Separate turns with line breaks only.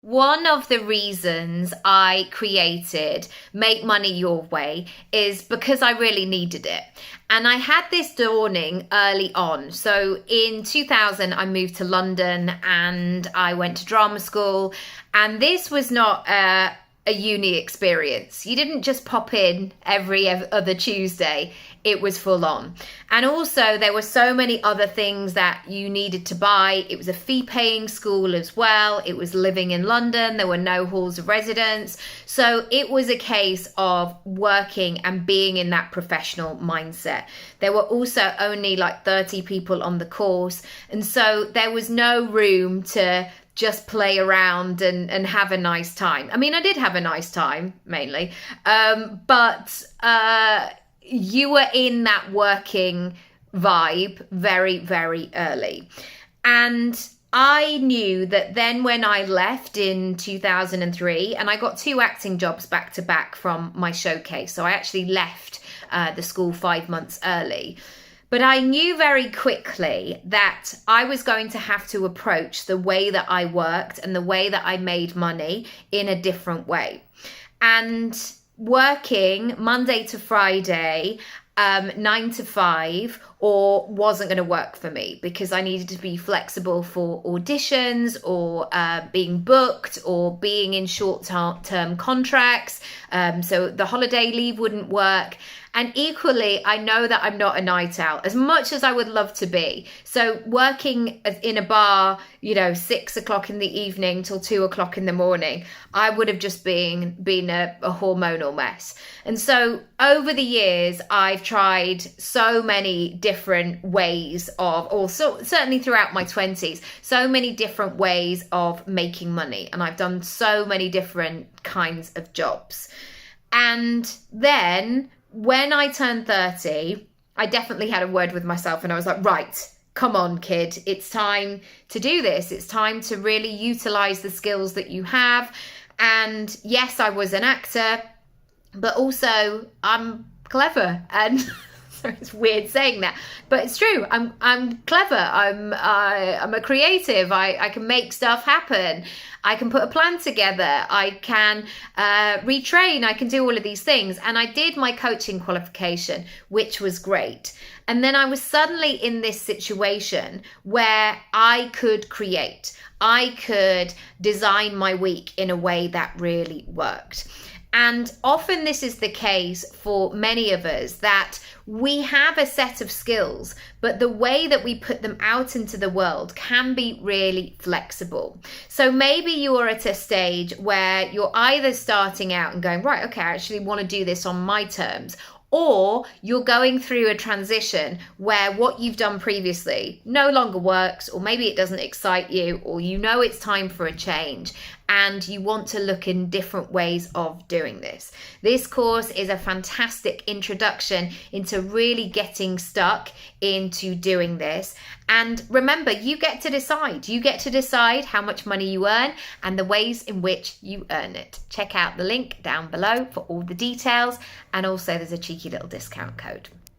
One of the reasons I created Make Money Your Way is because I really needed it. And I had this dawning early on. So in 2000, I moved to London and I went to drama school. And this was not a uni experience. You didn't just pop in every other Tuesday. It was full on. And also there were so many other things that you needed to buy. It was a fee-paying school as well. It was living in London. There were no halls of residence. So it was a case of working and being in that professional mindset. There were also only like 30 people on the course. And so there was no room to just play around and have a nice time. I mean, I did have a nice time mainly, but you were in that working vibe very, very early. And I knew that then when I left in 2003, and I got 2 acting jobs back to back from my showcase. So I actually left the school 5 months early. But I knew very quickly that I was going to have to approach the way that I worked and the way that I made money in a different way. And working Monday to Friday, 9 to 5, or wasn't going to work for me because I needed to be flexible for auditions or being booked or being in short-term contracts. So the holiday leave wouldn't work. And equally, I know that I'm not a night out as much as I would love to be. So working in a bar, 6 o'clock in the evening till 2 o'clock in the morning, I would have just been a hormonal mess. And so over the years, I've tried so many different ways certainly throughout my 20s, so many different ways of making money. And I've done so many different kinds of jobs. And then when I turned 30, I definitely had a word with myself and I was like, right, come on, kid. It's time to do this. It's time to really utilize the skills that you have. And yes, I was an actor, but also I'm clever. And sorry, it's weird saying that, but it's true. I'm clever. I'm a creative. I can make stuff happen. I can put a plan together. I can retrain. I can do all of these things. And I did my coaching qualification, which was great. And then I was suddenly in this situation where I could create. I could design my week in a way that really worked. And often this is the case for many of us, that we have a set of skills, but the way that we put them out into the world can be really flexible. So maybe you're at a stage where you're either starting out and going, right, okay, I actually want to do this on my terms, or you're going through a transition where what you've done previously no longer works, or maybe it doesn't excite you, or it's time for a change and you want to look in different ways of doing this. This course is a fantastic introduction into really getting stuck into doing this. And remember, you get to decide. You get to decide how much money you earn and the ways in which you earn it. Check out the link down below for all the details. And also there's a cheeky little discount code.